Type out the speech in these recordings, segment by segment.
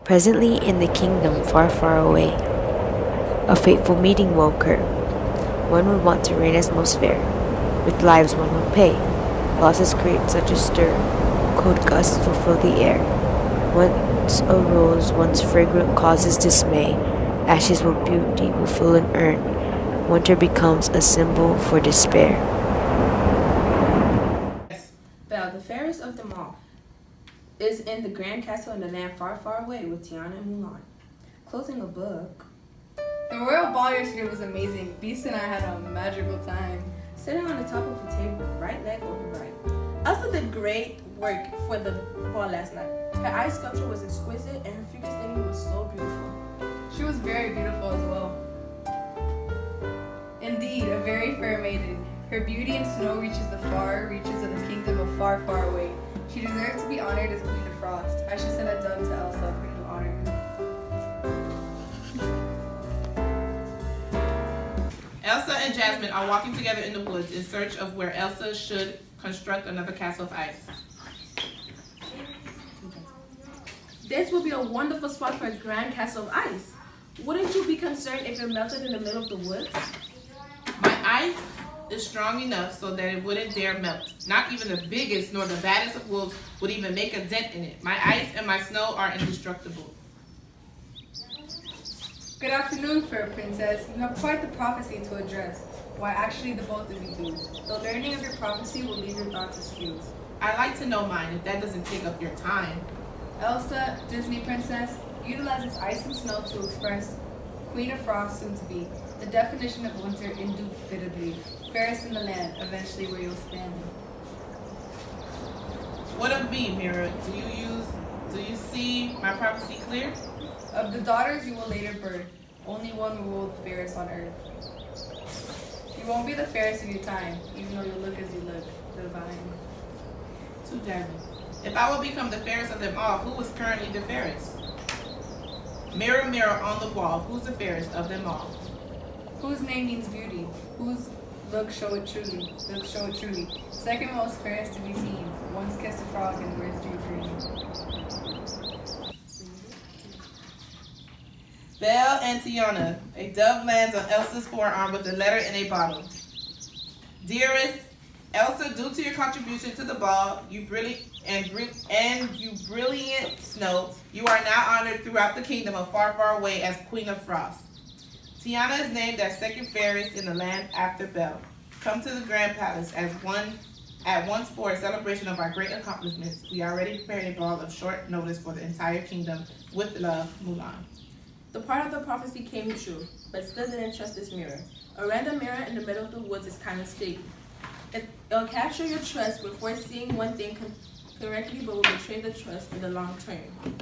Presently in the kingdom far, far away, a fateful meeting will occur. One would want to reign as most fair, with lives one would pay. Losses create such a stir, cold gusts will fill the air. Once a rose, once fragrant causes dismay, ashes will beauty will fill an urn. Winter becomes a symbol for despair. Belle, the fairest of them all, is in the grand castle in the land far, far away with Tiana and Mulan. Closing a book. The royal ball yesterday was amazing. Beast and I had a magical time. Sitting on the top of a table, right leg over right. Elsa did great work for the ball last night. Her eye sculpture was exquisite and her figure skating was so beautiful. She was very beautiful as well. Indeed, a very fair maiden. Her beauty and snow reaches the far reaches of the kingdom of far, far away. She deserves to be honored as Queen of Frost. I should send a dove to Elsa for her to honor her. Elsa and Jasmine are walking together in the woods in search of where Elsa should construct another castle of ice. This would be a wonderful spot for a grand castle of ice. Wouldn't you be concerned if it melted in the middle of the woods? My ice is strong enough so that it wouldn't dare melt. Not even the biggest nor the baddest of wolves would even make a dent in it. My ice and my snow are indestructible. Good afternoon, fair princess. You have quite the prophecy to address. Why, actually, the both of you do. The learning of your prophecy will leave your thoughts askew. I like to know mine if that doesn't take up your time. Elsa, Disney princess, utilizes ice and snow to express Queen of Frost soon to be, the definition of winter indubitably, fairest in the land, eventually where you'll stand. What of me, Mira? Do you see my prophecy clear? Of the daughters you will later birth, only one will rule the fairest on earth. You won't be the fairest of your time, even though you look as you look, divine. Too Jasmine. If I will become the fairest of them all, who is currently the fairest? Mirror, mirror on the wall, who's the fairest of them all? Whose name means beauty? Whose look show it truly? Look show it truly. Second most fairest to be seen. Once kissed a frog and wears dew green. Belle and Tiana, a dove lands on Elsa's forearm with a letter in a bottle. Dearest Elsa, due to your contribution to the ball, you brilliant snow, you are now honored throughout the kingdom of far, far away as Queen of Frost. Tiana is named as second fairest in the land after Belle. Come to the grand palace at once for a celebration of our great accomplishments. We already prepared a ball of short notice for the entire kingdom. With love, Mulan. The part of the prophecy came true, but still didn't trust this mirror. A random mirror in the middle of the woods is kind of shaky. It'll capture your trust before seeing one thing correctly, but will betray the trust in the long term.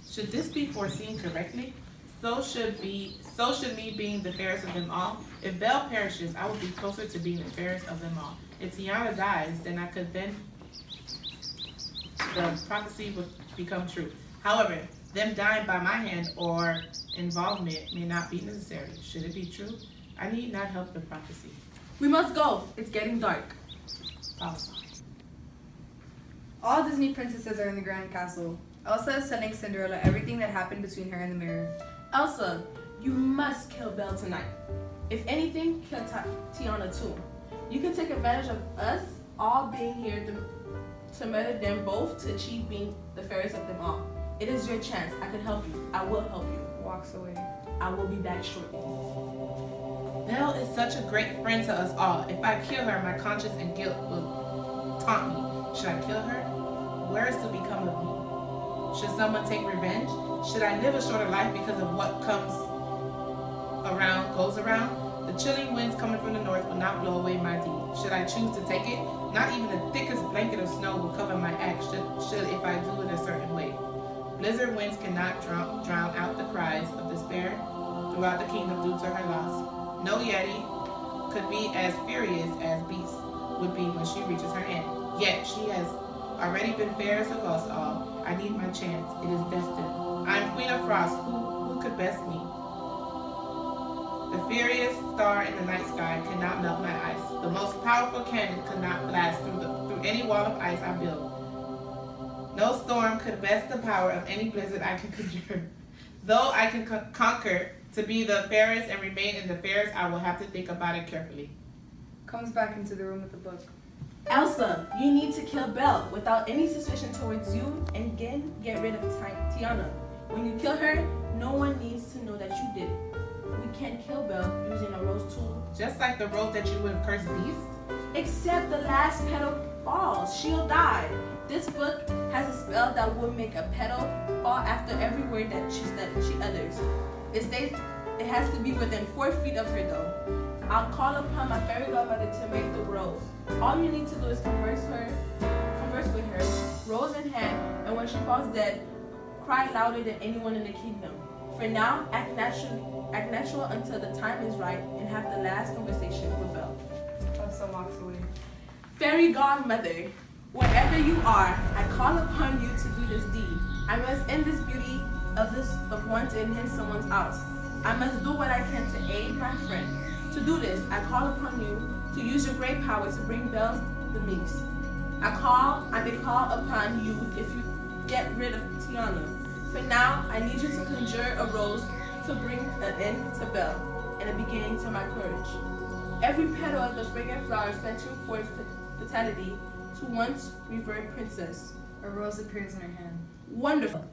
Should this be foreseen correctly? So should me being the fairest of them all. If Belle perishes, I will be closer to being the fairest of them all. If Tiana dies, then the prophecy would become true. However, them dying by my hand or involvement may not be necessary. Should it be true, I need not help the prophecy. We must go. It's getting dark. Elsa. All Disney princesses are in the grand castle. Elsa is telling Cinderella everything that happened between her and the mirror. Elsa, you must kill Belle tonight. If anything, kill Tiana too. You can take advantage of us all being here to murder them both to achieve being the fairest of them all. It is your chance. I can help you. I will help you. Walks away. I will be back shortly. Belle is such a great friend to us all. If I kill her, my conscience and guilt will taunt me. Should I kill her? Where is to become of me? Should someone take revenge? Should I live a shorter life because of what comes around goes around? The chilling winds coming from the north will not blow away my deed. Should I choose to take it? Not even the thickest blanket of snow will cover my act, should if I do it a certain way. Blizzard winds cannot drown out the cries of despair throughout the kingdom due to her loss. No Yeti could be as furious as Beast would be when she reaches her end. Yet she has already been fairest of us all. I need my chance. It is destined. I am Queen of Frost. Who could best me? The furious star in the night sky cannot melt my ice. The most powerful cannon could not blast through any wall of ice I build. No storm could best the power of any blizzard I can conjure. Though I can conquer to be the fairest and remain in the fairest, I will have to think about it carefully. Comes back into the room with the book. Elsa, you need to kill Belle without any suspicion towards you and again get rid of Tiana. When you kill her, no one needs to know that you did it. We can't kill Belle using a rose tool. Just like the rose that you would have cursed beast? Except the last petal falls, she'll die. This book has a spell that will make a petal fall after every word that she utters. It states it has to be within 4 feet of her though. I'll call upon my fairy godmother to make the rose. All you need to do is converse with her, rose in hand, and when she falls dead, cry louder than anyone in the kingdom. For now, act natural until the time is right and have the last conversation with Belle. Elsa walks away. Fairy godmother, wherever you are, I call upon you to do this deed. I must end this beauty of one to enhance someone's house. I must do what I can to aid my friend. To do this, I call upon you to use your great power to bring Belle the Meeks. I may call upon you if you get rid of Tiana. For now, I need you to conjure a rose to bring an end to Belle and a beginning to my courage. Every petal of the fragrant flower venturing forth fatality to once revered princess. A rose appears in her hand. Wonderful.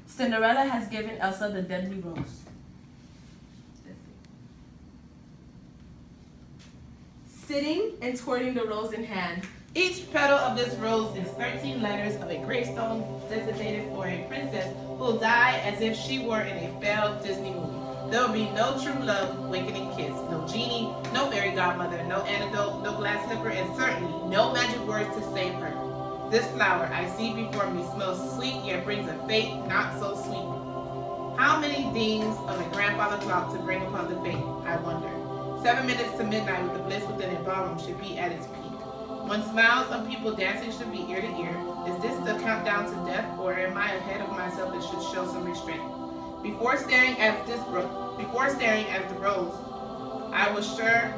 Cinderella has given Elsa the deadly rose. Sitting and twirling the rose in hand. Each petal of this rose is 13 letters of a gravestone designated for a princess who will die as if she were in a failed Disney movie. There will be no true love, awakening kiss, no genie, no fairy godmother, no antidote, no glass slipper, and certainly no magic words to save her. This flower I see before me smells sweet, yet brings a fate not so sweet. How many dings of a grandfather clock to bring upon the fate, I wonder. 7 minutes to midnight with the bliss within a ballroom should be at its peak. When smiles of people dancing should be ear to ear, is this the countdown to death, or am I ahead of myself that should show some restraint? Before staring at the rose, I was sure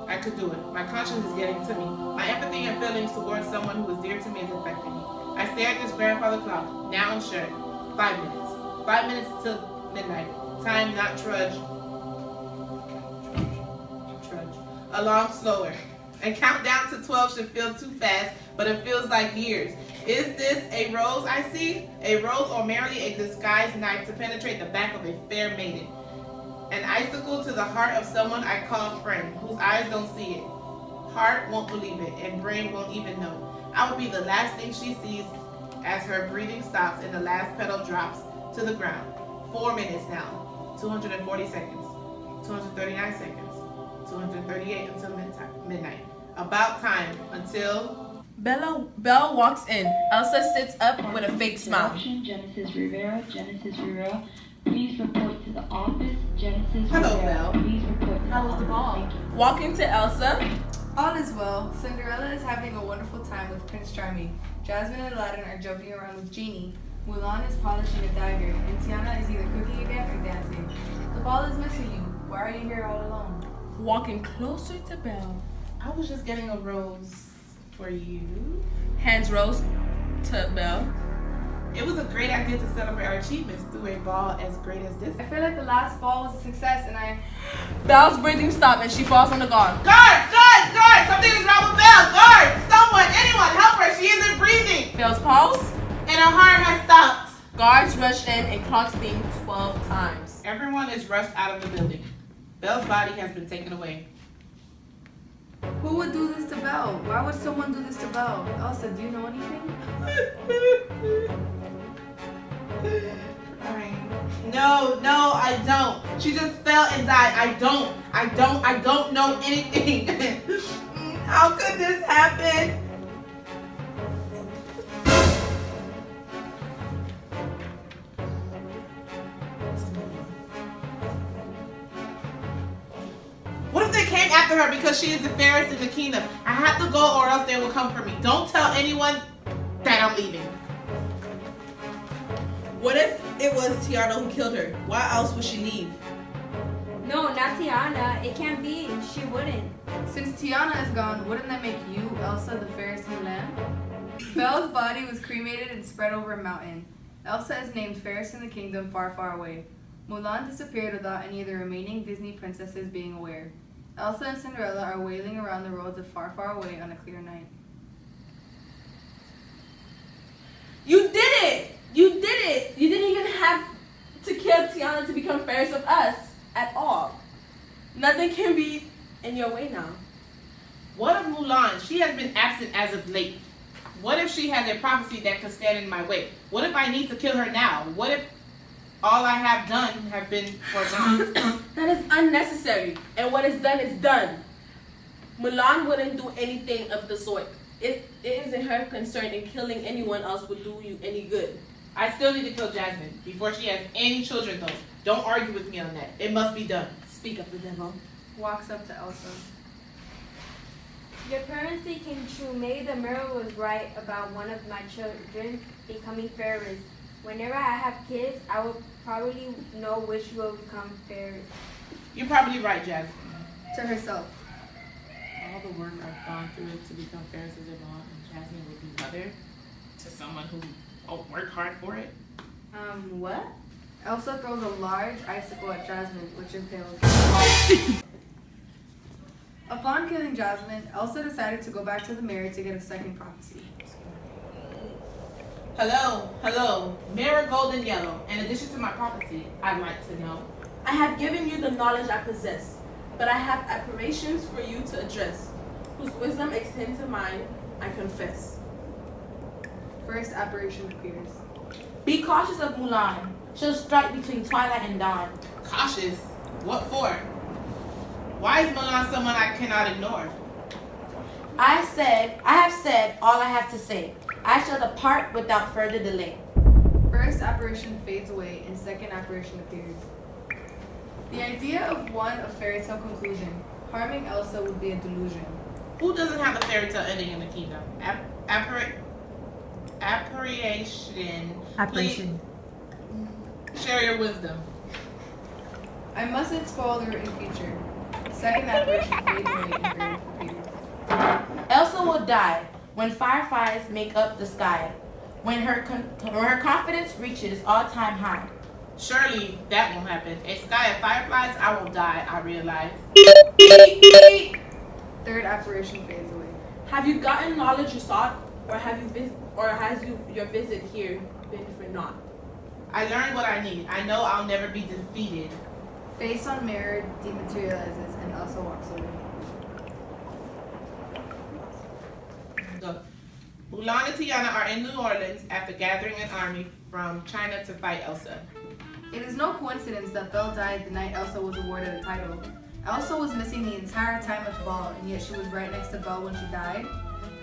I could do it. My conscience is getting to me. My empathy and feelings towards someone who is dear to me is affecting me. I stare at this grandfather clock, now I'm sure. 5 minutes. 5 minutes till midnight. Time not trudge along slower. And count down to 12 should feel too fast, but it feels like years. Is this a rose I see? A rose, or merely a disguised knife to penetrate the back of a fair maiden? An icicle to the heart of someone I call friend, whose eyes don't see it. Heart won't believe it, and brain won't even know. I will be the last thing she sees as her breathing stops and the last petal drops to the ground. 4 minutes now. 240 seconds. 239 seconds. 238 until midnight. About time until Belle walks in. Elsa sits up with a fake smile. Genesis Rivera, please report to the office. Genesis Hello, Rivera, Belle. please report to How the was the office. ball? Thank you. Walking to Elsa. All is well. Cinderella is having a wonderful time with Prince Charming. Jasmine and Aladdin are joking around with Genie. Mulan is polishing a dagger, and Tiana is either cooking again or dancing. The ball is missing you. Why are you here all alone? Walking closer to Belle. I was just getting a rose for you. Hands rose to Belle. It was a great idea to celebrate our achievements through a ball as great as this. I feel like the last ball was a success, and Belle's breathing stops and she falls on the guard. Guard! Something is wrong with Belle! Guard! Someone! Anyone! Help her! She isn't breathing! Belle's pulse. And her heart has stopped. Guards rush in and clocks being 12 times. Everyone is rushed out of the building. Belle's body has been taken away. who would do this to Belle? Why would someone do this to Belle? Elsa, do you know anything? No, I don't. She just fell and died. I don't know anything. How could this happen? What if they came after her because she is the fairest in the kingdom? I have to go or else they will come for me. Don't tell anyone that I'm leaving. What if it was Tiana who killed her? Why else would she leave? No, not Tiana. It can't be. She wouldn't. Since Tiana is gone, wouldn't that make you, Elsa, the fairest in the land? Belle's body was cremated and spread over a mountain. Elsa is named fairest in the kingdom far, far away. Mulan disappeared without any of the remaining Disney princesses being aware. Elsa and Cinderella are wailing around the roads of far, far away on a clear night. You did it! You did it! You didn't even have to kill Tiana to become fairest of us at all. Nothing can be in your way now. What of Mulan? She has been absent as of late. What if she has a prophecy that could stand in my way? What if I need to kill her now? What if all I have done have been for naught? That is unnecessary, and what is done is done. Mulan wouldn't do anything of the sort. It isn't her concern, and killing anyone else would do you any good. I still need to kill Jasmine before she has any children, though. Don't argue with me on that. It must be done. Speak up, the devil. Walks up to Elsa. Your prophecy came true. Maybe the mirror was right about one of my children becoming fairest. Whenever I have kids, I will probably know which will become fairest. You're probably right, Jasmine. To herself. All the work I've gone through to become fairest of them all, and Jasmine would be mother to someone who won't work hard for it. What? Elsa throws a large icicle at Jasmine, which impales. Upon killing Jasmine, Elsa decided to go back to the mirror to get a second prophecy. Hello, mirror golden yellow. In addition to my prophecy, I'd like to know. I have given you the knowledge I possess, but I have apparitions for you to address, whose wisdom extends to mine, I confess. First apparition appears. Be cautious of Mulan. She'll strike between twilight and dawn. Cautious? What for? Why is Mulan someone I cannot ignore? I have said all I have to say. I shall depart without further delay. First apparition fades away and second apparition appears. The idea of one of fairy tale conclusion, harming Elsa would be a delusion. Who doesn't have a fairy tale ending in the kingdom? Apparition. Share your wisdom. I mustn't spoil the written future. Second apparition fades away and third appears. Elsa will die when fireflies make up the sky. When her confidence reaches all-time high. Surely that won't happen. A sky of fireflies, I will die, I realize. Third apparition fades away. Have you gotten knowledge you sought, or has your visit here been for naught? I learned what I need. I know I'll never be defeated. Face on mirror dematerializes and Elsa walks away. Go. Mulan and Tiana are in New Orleans after gathering an army from China to fight Elsa. It is no coincidence that Belle died the night Elsa was awarded a title. Elsa was missing the entire time at the ball, and yet she was right next to Belle when she died.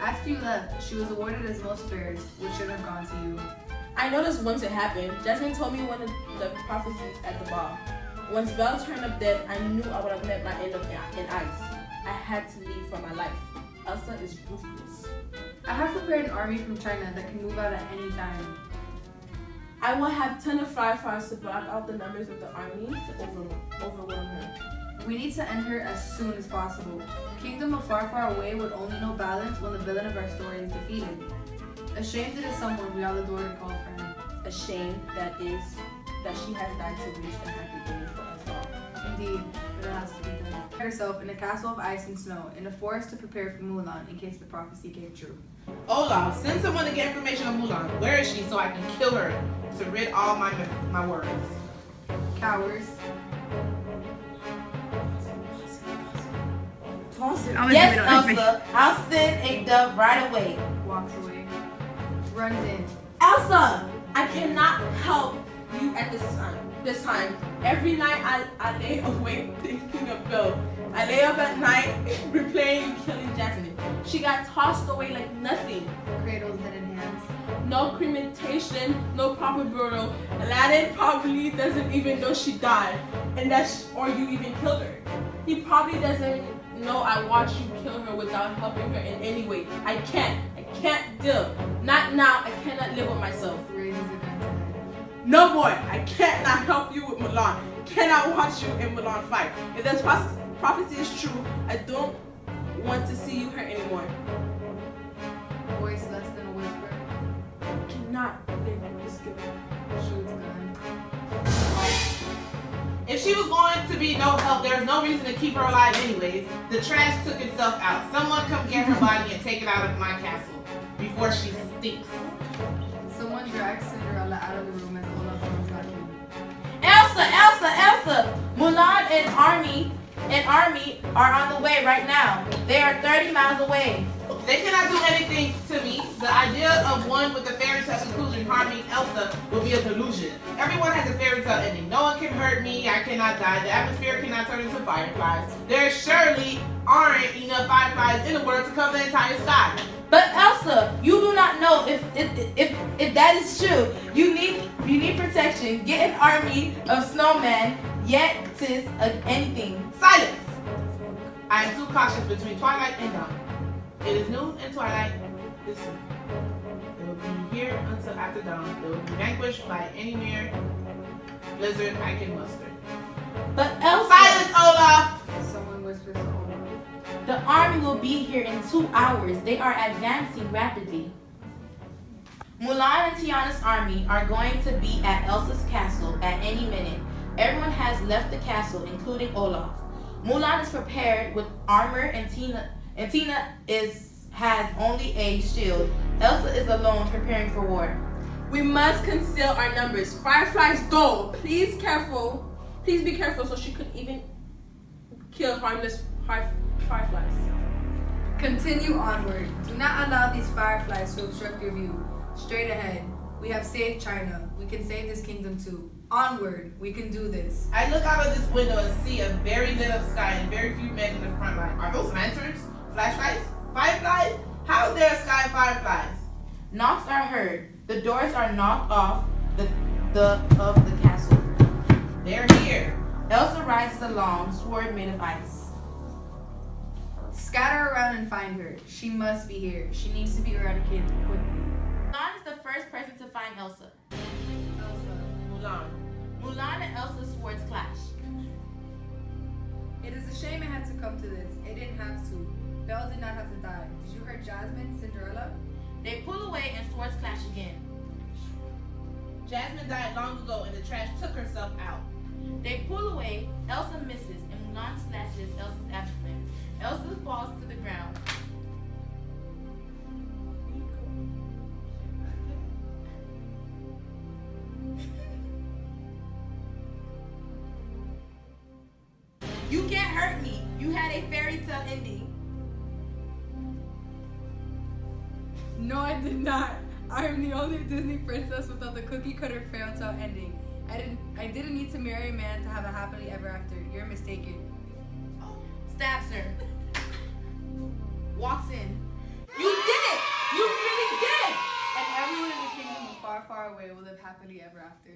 After you left, she was awarded as most fairest, which should have gone to you. I noticed once it happened. Jasmine told me one of the prophecies at the ball. Once Belle turned up dead, I knew I would have met my end in ice. I had to leave for my life. Elsa is ruthless. I have prepared an army from China that can move out at any time. I will have 10 of fireflies to block out the numbers of the army to overwhelm her. We need to end her as soon as possible. Kingdom of Far Far Away would only know balance when the villain of our story is defeated. Ashamed it is someone we all adore and call friend. Ashamed that she has died to reach a happy ending for us all. Indeed, but it has to be done. Herself in a castle of ice and snow, in a forest to prepare for Mulan in case the prophecy came true. Olaf, send someone to get information on Mulan. Where is she so I can kill her to rid all my worries? Cowards. Yes, Elsa. I'll send a dove right away. Walks away. Runs in. Elsa, I cannot help you at this time. Every night I lay awake thinking of Belle. I lay up at night replaying you killing Jasmine. She got tossed away like nothing. Cradles head in hands. No cremation, no proper burial. Aladdin probably doesn't even know she died, or you even killed her. He probably doesn't know I watched you kill her without helping her in any way. I can't deal. Not now. I cannot live with myself. Raises a gun to head. No more. I cannot help you with Mulan. Cannot watch you and Mulan fight. If this prophecy is true, I don't want to see you hurt anymore. Voice less than a whisper. Just give it. Shoot's gun. If she was going to be no help, there's no reason to keep her alive anyways. The trash took itself out. Someone come get her body and take it out of my castle before she stinks. Someone drags Cinderella out of the room as Olaf runs back in. Elsa! Mulan and army are on the way right now. They are 30 miles away. They cannot do anything to me. The idea of one with the fairy tale conclusion harming Elsa will be a delusion. Everyone has a fairy tale ending. No one can hurt me. I cannot die. The atmosphere cannot turn into fireflies. There surely aren't enough fireflies in the world to cover the entire sky. But Elsa, you do not know if that is true. You need protection. Get an army of snowmen. Yet tis anything. Silence! I am too cautious between twilight and dawn. It is noon and twilight is soon. They will be here until after dawn. They will be vanquished by any mere blizzard I can muster. But Elsa, Silence, Olaf! Someone whispers to Olaf. the army will be here in 2 hours. They are advancing rapidly. Mulan and Tiana's army are going to be at Elsa's castle at any minute. Everyone has left the castle, including Olaf. Mulan is prepared with armor and Tina has only a shield. Elsa is alone preparing for war. We must conceal our numbers. Fireflies, go! Please be careful so she could even kill harmless fireflies. Continue onward. Do not allow these fireflies to obstruct your view. Straight ahead. We have saved China. We can save this kingdom too. Onward. We can do this. I look out of this window and see a very lit up sky and very few men in the front line. Are those lanterns? Flashlights? Fireflies? How is there a sky of fireflies? Knocks are heard. The doors are knocked off of the castle. They're here. Elsa rides along, sword made of ice. Scatter around and find her. She must be here. She needs to be eradicated quickly. Mulan is the first person to find Elsa. Mulan. Mulan and Elsa's swords clash. It is a shame it had to come to this. It didn't have to. Belle did not have to die. Did you hear Jasmine, Cinderella? They pull away and swords clash again. Jasmine died long ago and the trash took herself out. They pull away, Elsa misses, and Mulan slashes Elsa's abdomen. Elsa falls to the ground. You can't hurt me. You had a fairy tale ending. No, I did not. I am the only Disney princess without the cookie cutter fairy tale ending. I didn't need to marry a man to have a happily ever after. You're mistaken. Stabs her. Walks in. You did it! You really did! And everyone in the kingdom of far, far away will live happily ever after.